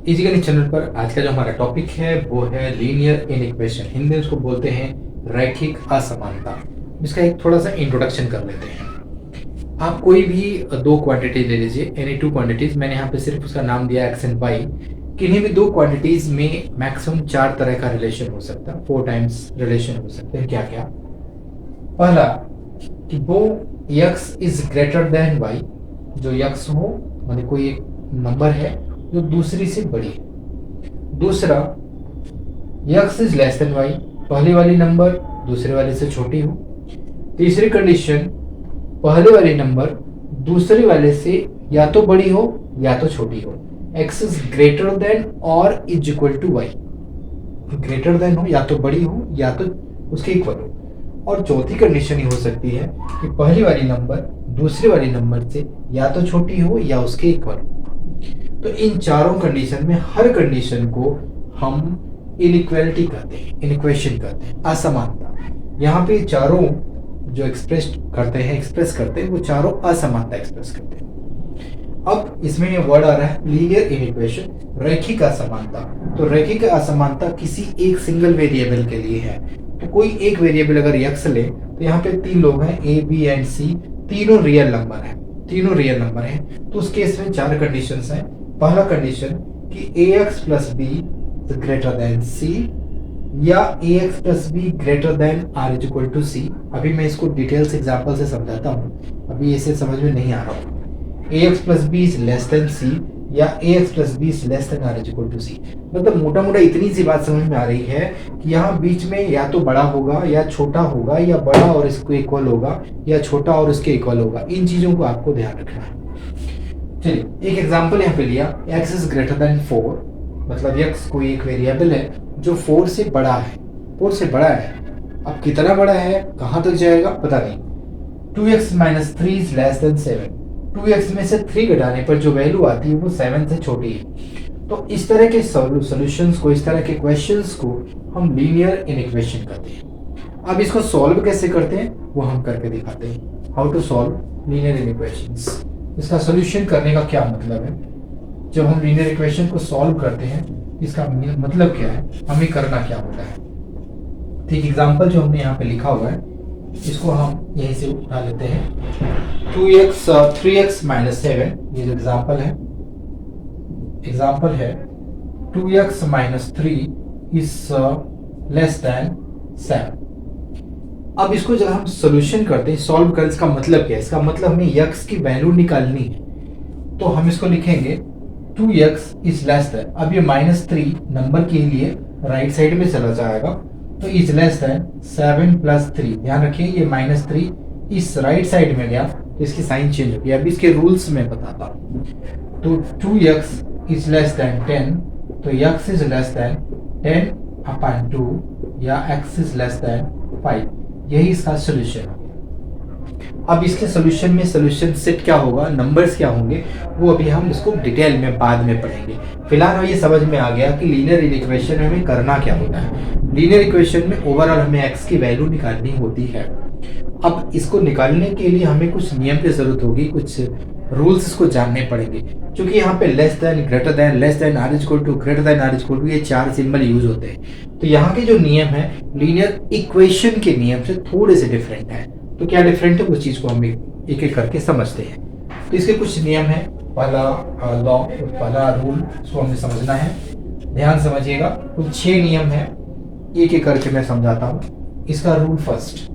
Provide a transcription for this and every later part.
Easy गणित channel पर आज का जो हमारा टॉपिक है वो है लीनियर इनइक्वेशन, हिंदी में उसको बोलते हैं रैखिक असमानता। इसका एक थोड़ा सा इंट्रोडक्शन कर लेते हैं। आप कोई भी दो क्वांटिटी ले लीजिए, एनी टू क्वांटिटीज। मैंने यहाँ पे सिर्फ उसका नाम दिया एक्स एंड वाई। किन्हीं भी दो क्वांटिटीज में मैक्सिमम 4 तरह का रिलेशन हो सकता है, 4 टाइम्स रिलेशन हो सकते हैं। क्या क्या? पहला कि वो x is greater then y, जो x हो मतलब कोई एक नंबर है जो दूसरी से बड़ी है। दूसरा x is less then y, पहली वाली नंबर दूसरे वाले से छोटी हो। तीसरी कंडीशन, पहले वाली नंबर दूसरे वाले से या तो बड़ी हो या तो छोटी हो। x इज ग्रेटर देन और is equal to y, greater than हो या तो बड़ी हो या तो उसके इक्वल हो। और चौथी कंडीशन ही हो सकती है कि पहली वाली नंबर दूसरी वाली नंबर से या तो छोटी हो या उसके इक्वल हो। तो इन चारों कंडीशन में हर कंडीशन को हम इनइक्वालिटी कहते हैं, इनइक्वेशन कहते हैं, असमानता। यहाँ पे चारों जो एक्सप्रेस करते हैं वो चारों असमानता एक्सप्रेस करते हैं। अब इसमें ये वर्ड आ रहा है लीनियर इनइक्वेशन, रैखिक असमानता। तो रैखिक असमानता किसी एक सिंगल वेरिएबल के लिए है। तो कोई एक वेरिएबल अगर x ले तो यहाँ पे 3 लोग हैं, a b एंड c, तीनों रियल नंबर हैं। तो उस केस में 4 कंडीशंस हैं। पहला कंडीशन कि ax plus b greater than c या ax plus b greater than r is equal to c। अभी मैं इसको डिटेल्स एग्जांपल से समझाता हूँ, अभी इसे समझ में नहीं आ रहा। ax plus b is less than c या ax plus b is less than r is equal to c। मतलब मोटा मोटा इतनी सी बात समझ में आ रही है कि यहाँ बीच में या तो बड़ा होगा या छोटा होगा, या बड़ा और इसको इक्वल होगा या छोटा और इसके इक्वल होगा। इन चीजों को आपको ध्यान रखना है। चलिए एक एग्जांपल यहाँ पे लिया, x इज ग्रेटर देन 4, मतलब x कोई एक वेरिएबल है जो 4 से बड़ा है, 4 से बड़ा है। अब कितना बड़ा है, कहाँ तक जाएगा पता नहीं। 2x minus 3 is less then 7, 2x में से 3 घटाने पर जो वैल्यू आती है वो 7 से छोटी है। तो इस तरह के सॉल्यूशंस को, इस तरह के क्वेश्चंस को हम लीनियर इनइक्वेशन कहते हैं। अब इसको सॉल्व कैसे करते हैं वो हम करके दिखाते हैं। How to solve linear inequations. इसका सॉल्यूशन करने का क्या मतलब है? जब हम लीनियर इक्वेशन को सॉल्व करते हैं इसका मतलब क्या है, हमें करना क्या होता है। ठीक एग्जाम्पल जो हमने यहाँ पे लिखा हुआ है इसको हम यहीं से उठा लेते हैं। 3x माइनस 7, ये जो एग्जाम्पल है 2x minus 3 is less then 7। अब इसको जब हम सोल्यूशन करते हैं, सॉल्व कर, इसका मतलब क्या है? इसका मतलब हमें x की वैल्यू निकालनी है। तो हम इसको लिखेंगे 2x इज लेस देन, अब ये -3 नंबर के लिए राइट साइड में चला जाएगा, तो इज लेस देन 7 प्लस 3। ध्यान रखिए ये -3 इस राइट साइड में गया तो इसकी साइन चेंज हो गया। अभी इसके रूल्स में बताता हूँ। तो 2x इज लेस देन 10, तो x is less then 10 upon 2 या x इज लेस देन 5। यही इसका सोल्यूशन है। अब इसके सोल्यूशन में सोल्यूशन सेट क्या होगा, नंबर्स क्या होंगे, वो अभी हम इसको डिटेल में बाद में पढ़ेंगे। फिलहाल हमें ये समझ में आ गया कि लीनियर इक्वेशन में हमें करना क्या होता है। लीनियर इक्वेशन में ओवरऑल हमें x की वैल्यू निकालनी होती है। अब इसको निकालने के लिए हमें कुछ नियम की जरूरत होगी, कुछ रूल्स इसको जानने पड़ेंगे। क्योंकि यहाँ पे less than, greater than, less than r is equal to, greater than r is equal to, ये 4 सिंबल यूज होते हैं। तो यहाँ के जो नियम है लीनियर इक्वेशन के नियम से थोड़े से डिफरेंट है। तो क्या डिफरेंट है उस चीज को हम एक एक करके समझते हैं। तो इसके कुछ नियम है। पहला लॉ, पहला रूल, इसको हमें समझना है, ध्यान समझिएगा। कुछ 6 नियम है, एक एक करके मैं समझाता हूँ। इसका रूल फर्स्ट,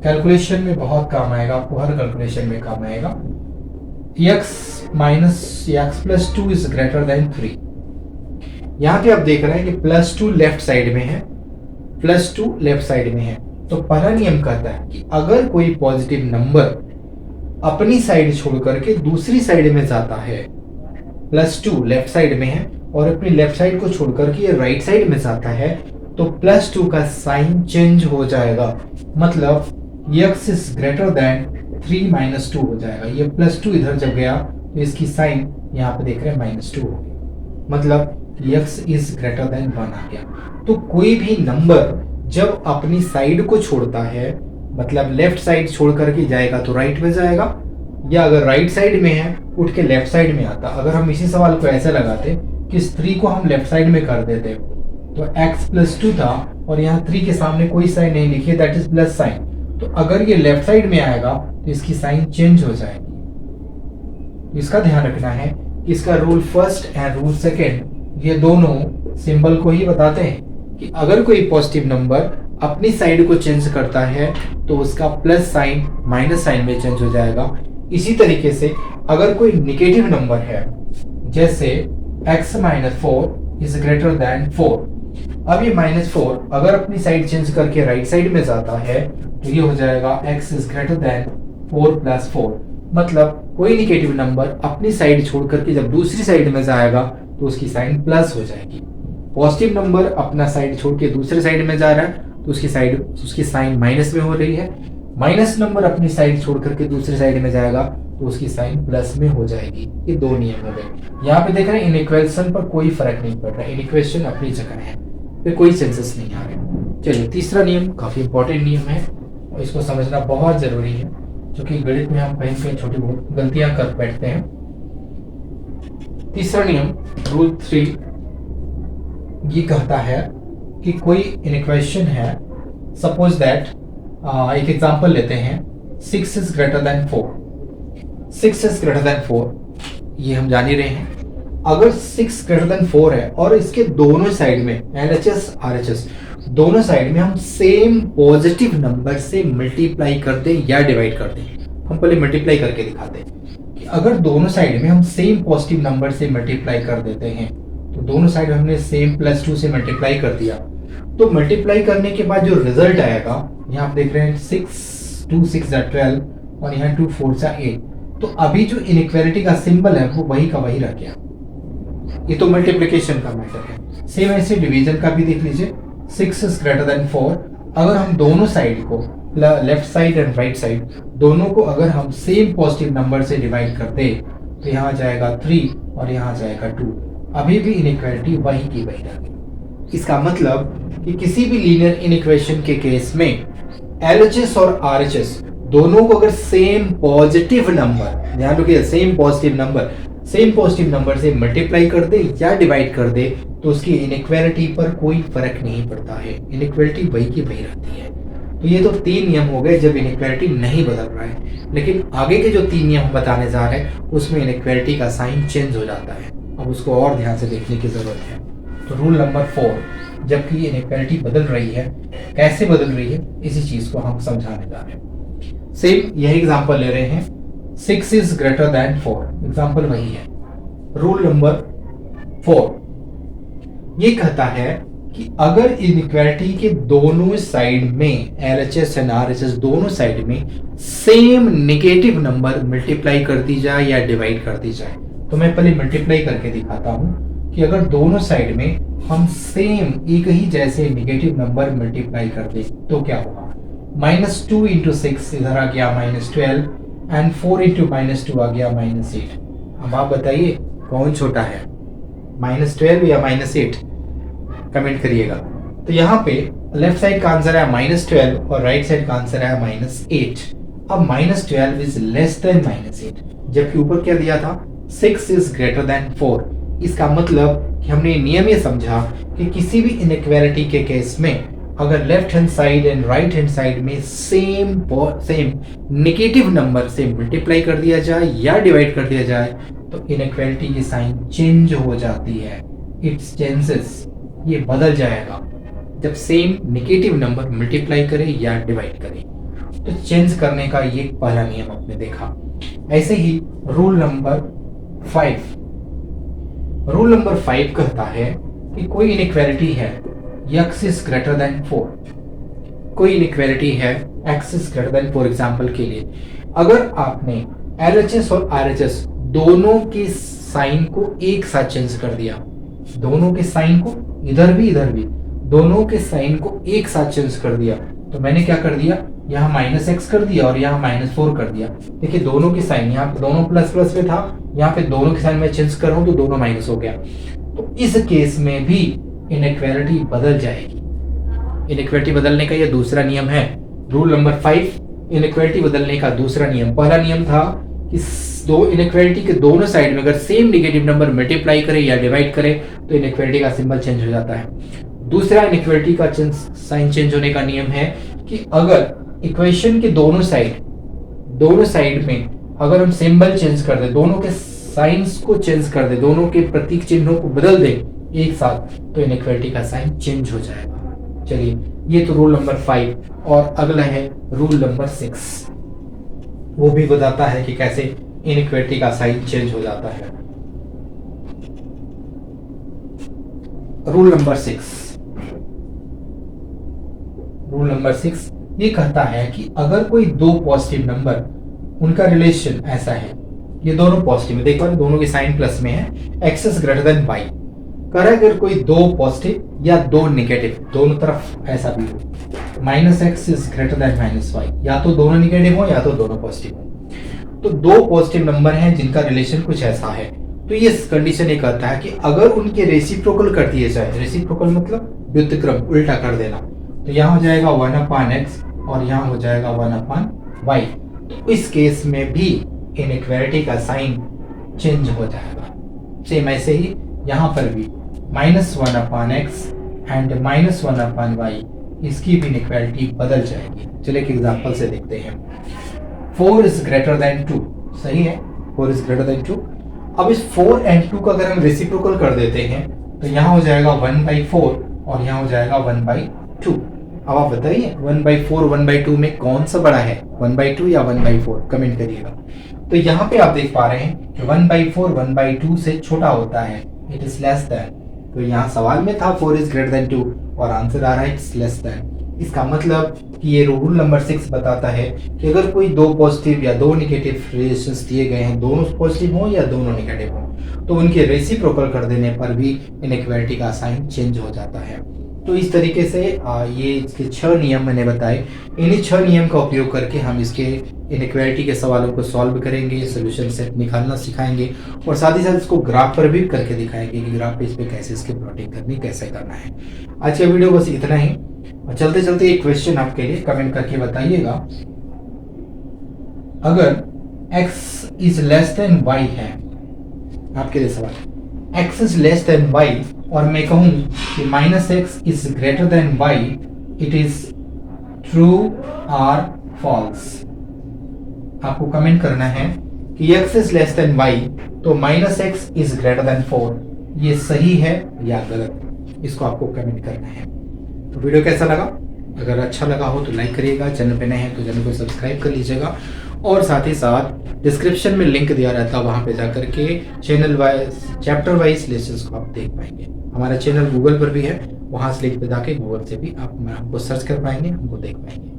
कैलकुलेशन में बहुत काम आएगा आपको, हर कैलकुलेशन में काम आएगा। x minus x plus 2 is greater then 3। यहाँ पे आप देख रहे हैं कि +2 लेफ्ट साइड में है, +2 लेफ्ट साइड में है। तो पहला नियम कहता है कि अगर कोई पॉजिटिव नंबर अपनी साइड छोड़ करके दूसरी साइड में जाता है, +2 लेफ्ट साइड में है और अपनी लेफ्ट साइड को छोड़ करके ये राइट साइड में जाता है, तो +2 का साइन चेंज हो जाएगा। मतलब x is greater then 3 minus 2 हो जाएगा। ये +2 इधर जब गया तो इसकी साइन यहाँ पे देख रहे हैं -2 हो गई, मतलब x इज ग्रेटर देन 1 आ गया। तो कोई भी नंबर जब अपनी साइड को छोड़ता है, मतलब लेफ्ट साइड छोड़ करके जाएगा तो राइट में जाएगा, या अगर राइट साइड में है उठ के लेफ्ट साइड में आता। अगर हम इसी सवाल को ऐसे लगाते कि इस 3 को हम लेफ्ट साइड में कर देते, तो x प्लस 2 था और यहाँ 3 के सामने कोई साइन नहीं लिखी, दैट इज प्लस साइन। तो अगर ये लेफ्ट साइड में आएगा तो इसकी साइन चेंज हो जाएगी। इसका ध्यान रखना है कि इसका rule first and rule second ये दोनों सिंबल को ही बताते हैं कि अगर कोई पॉजिटिव नंबर अपनी साइड को चेंज करता है तो उसका प्लस साइन माइनस साइन में चेंज हो जाएगा। इसी तरीके से अगर कोई निगेटिव नंबर है, जैसे x minus 4 is greater then 4, अब ये -4 अगर अपनी साइड चेंज करके राइट साइड में जाता है तो ये हो जाएगा x is greater then 4 plus 4। मतलब कोई निगेटिव नंबर अपनी साइड छोड़ करके जब दूसरी साइड में जाएगा तो उसकी साइन प्लस हो जाएगी। पॉजिटिव नंबर अपना साइड छोड़ के दूसरे साइड में जा रहा है तो उसकी साइन माइनस में हो रही है। माइनस नंबर अपनी साइड छोड़ करके दूसरी साइड में जाएगा तो उसकी साइन प्लस में हो जाएगी। ये दो नियम हो गए। यहाँ पे देख रहे हैं इनइक्वेशन पर कोई फर्क नहीं पड़ रहा, इनइक्वेशन अपनी जगह है, फिर कोई चेंजेस नहीं आ रहे। चलिए तीसरा नियम काफी इंपॉर्टेंट नियम है और इसको समझना बहुत जरूरी है, क्योंकि गणित में हम कहीं कहीं छोटी बहुत गलतियां कर बैठते हैं। तीसरा नियम रूल 3 ये कहता है कि कोई इनइक्वेशन है, सपोज दैट एक एग्जांपल लेते हैं, 6 is greater then 4। 6 is greater then 4 ये हम जान ही रहे हैं। अगर 6 ग्रेटर देन 4 है और इसके दोनों साइड में LHS RHS दोनों साइड में हम सेम पॉजिटिव नंबर से मल्टीप्लाई कर दें या डिवाइड कर दें। हम पहले मल्टीप्लाई करके दिखाते हैं कि अगर दोनों साइड में हम सेम पॉजिटिव नंबर से मल्टीप्लाई कर देते हैं, तो दोनों साइड में हमने सेम +2 से मल्टीप्लाई कर दिया, तो मल्टीप्लाई करने के बाद जो रिजल्ट आएगा, यहाँ आप देख रहे हैं 6 2 6 12 और यहाँ 2 4 8, तो अभी जो इनइक्वालिटी का सिंबल है वो वही का वही रह गया। ये तो मल्टीप्लिकेशन का मैटर है। सेम ऐसे डिवीजन का भी देख लीजिए, 6 इज ग्रेटर देन 4। अगर हम दोनों साइड को left side and right side दोनों को अगर हम सेम पॉजिटिव नंबर से डिवाइड कर दे तो यहाँ जाएगा 3 और यहाँ जाएगा 2, अभी भी इनइक्वालिटी वही की वही रह गई। इसका मतलब कि किसी भी लीनियर इनइक्वेशन के केस में LHS और RHS दोनों को अगर सेम पॉजिटिव नंबर, ध्यान रखिए सेम पॉजिटिव नंबर से मल्टीप्लाई कर दे या डिवाइड कर दे तो उसकी इनइक्वालिटी पर कोई फर्क नहीं पड़ता है, इनइक्वालिटी वही की वही रहती है। तो ये तो 3 नियम हो गए जब इनइक्वालिटी नहीं बदल रहा है, लेकिन आगे के जो 3 नियम बताने जा रहे हैं उसमें इनइक्वालिटी का साइन चेंज हो जाता है। अब उसको और ध्यान से देखने की जरूरत है। तो रूल नंबर 4, जबकि इनइक्वालिटी बदल रही है, कैसे बदल रही है इसी चीज को हम समझाने जा रहे हैं। सेम यही एग्जांपल ले रहे हैं, 6 इज ग्रेटर देन 4, एग्जांपल वही है। रूल नंबर 4 ये कहता है कि अगर इनइक्वालिटी के दोनों साइड में LHS एंड RHS दोनों साइड में सेम नेगेटिव नंबर मल्टीप्लाई कर दी जाए या डिवाइड कर दी जाए, तो मैं पहले मल्टीप्लाई करके दिखाता हूं कि अगर दोनों साइड में हम सेम एक ही जैसे नेगेटिव नंबर मल्टीप्लाई कर दे तो क्या होगा। -2 इंटू 6 इधर आ गया -12 एंड 4 इंटू -2 आ गया -8। अब आप बताइए कौन छोटा है, -12 या -8, कमेंट करिएगा। तो यहाँ पे लेफ्ट साइड का आंसर है -12 और राइट साइड का आंसर है -8। अब -12 इज लेस देन -8, जबकि ऊपर क्या दिया था 6 इज ग्रेटर देन 4। इसका मतलब कि हमने नियम ये समझा कि किसी भी इनइक्वालिटी के केस में अगर left hand side and right hand side में सेम नेगेटिव नंबर से मल्टीप्लाई कर दिया जाए या डिवाइड कर दिया जाए तो इनइक्वालिटी की साइन चेंज हो जाती है, इट्स चेंजेस, ये बदल जाएगा जब सेम नेगेटिव नंबर मल्टीप्लाई करे या डिवाइड करे। तो चेंज करने का ये पहला नियम आपने देखा। ऐसे ही रूल नंबर 5 कहता है कि कोई इनइक्वालिटी है x इज ग्रेटर देन 4, कोई इनइक्वालिटी है x is greater then 4। Example के लिए अगर आपने LHS और RHS दोनों के साइन को एक साथ चेंज कर दिया, दोनों के साइन को इधर भी दोनों के साइन को एक साथ चेंज कर दिया, तो मैंने क्या कर दिया, यहाँ -x कर दिया और यहाँ -4 कर दिया। देखिए दोनों के साइन, यहाँ पे दोनों प्लस में था, यहाँ पे दोनों के साइन में चेंज कर रहा हूँ तो दोनों माइनस हो गया। तो इस केस में भी इनइक्वालिटी बदल जाएगी। इनइक्वालिटी बदलने का ये दूसरा नियम है, रूल नंबर 5, इनइक्वालिटी बदलने का दूसरा नियम। पहला नियम था कि दो इनइक्वालिटी के दोनों साइड में अगर सेम नेगेटिव नंबर मल्टीप्लाई करे या डिवाइड करे तो इनइक्वालिटी का सिंबल चेंज हो जाता है। दूसरा इनइक्वालिटी का साइन चेंज होने का नियम है कि अगर इक्वेशन के दोनों साइड में अगर हम सिंबल चेंज कर दे, दोनों के साइंस को चेंज कर दे, दोनों के प्रतीक चिन्हों को बदल दे एक साथ, तो इनइक्वालिटी का साइन चेंज हो जाएगा। चलिए, ये तो रूल नंबर 5 और अगला है रूल नंबर 6। वो भी बताता है कि कैसे इनइक्वालिटी का साइन चेंज हो जाता है। रूल नंबर 6 ये कहता है कि अगर कोई दो पॉजिटिव नंबर, उनका रिलेशन ऐसा है, ये दोनों पॉजिटिव है, देखो दोनों के साइन प्लस में है, x is greater then y, कर अगर कोई दो पॉजिटिव या दो नेगेटिव, दोनों तरफ ऐसा भी हो, minus x is greater than minus y, या तो दोनों नेगेटिव हो या तो दोनों पॉजिटिव हो। तो दो पॉजिटिव नंबर हैं जिनका रिलेशन कुछ ऐसा है, तो ये कंडीशन ये कहता है कि अगर उनके रेसिप्रोकल कर दिए जाए, रेसिप्रोकल मतलब व्युत्क्रम उल्टा कर देना, तो यहाँ हो जाएगा 1/x और यहाँ हो जाएगा 1/y। तो इस केस में भी इनइक्वालिटी का साइन चेंज हो जाएगा। सेम ऐसे ही यहाँ पर भी -1/x एंड -1/y, इसकी भी इनइक्वालिटी बदल जाएगी। चलिए एक एग्जांपल से देखते हैं। 4 इज ग्रेटर देन 2, सही है, 4 इज ग्रेटर देन 2। अब इस 4 एंड 2 का अगर हम रेसिप्रोकल कर देते हैं तो यहाँ हो जाएगा 1/4 और यहाँ हो जाएगा 1/2। अब आप बताइए 1/4 1/2 में कौन सा बड़ा है, 1/2 या 1/4, कमेंट करिएगा। तो यहाँ पे आप देख पा रहे हैं कि 1/4 1/2 से छोटा होता है, इट इज लेस देन। तो यहाँ सवाल में था 4 इज ग्रेटर देन 2 और आंसर आ रहा है इट्स लेस देन। इसका मतलब कि ये रूल नंबर 6 बताता है कि अगर कोई दो पॉजिटिव या दो नेगेटिव रिलेशंस दिए गए हैं, दोनों पॉजिटिव हो या दोनों नेगेटिव हो, तो उनके रेसिप्रोकल कर देने पर भी इनइक्वालिटी का साइन चेंज हो जाता है। तो इस तरीके से ये इसके 6 नियम मैंने बताए। इन्हीं 6 नियम का उपयोग करके हम इसके इनइक्वालिटी के सवालों को सॉल्व करेंगे, सोल्यूशन सेट निकालना सिखाएंगे और साथ ही साथ इसको ग्राफ पर भी करके दिखाएंगे कि ग्राफ पे इस पे कैसे इसकी प्लॉटिंग करनी, कैसे करना है। आज का वीडियो बस इतना ही। और चलते चलते एक क्वेश्चन आपके लिए कमेंट करके बताइएगा, अगर x is less then y है, आपके लिए सवाल, x is less then y और मैं कहूं कि -x is greater then y, it is true और फॉल्स। आपको कमेंट करना है कि x is less then y तो -x इज ग्रेटर देन 4, ये सही है या गलत, इसको आपको कमेंट करना है। तो वीडियो कैसा लगा? अगर अच्छा लगा हो तो लाइक करिएगा, चैनल पे नए हैं तो चैनल को सब्सक्राइब कर लीजिएगा और साथ ही साथ डिस्क्रिप्शन में लिंक दिया रहता है, वहाँ पे जाकर के channel wise chapter wise lessons को आप देख पाएंगे। हमारा चैनल गूगल पर भी है, वहाँ से लिंक पे जाके गूगल से भी आप हमको सर्च कर पाएंगे, हमको देख पाएंगे।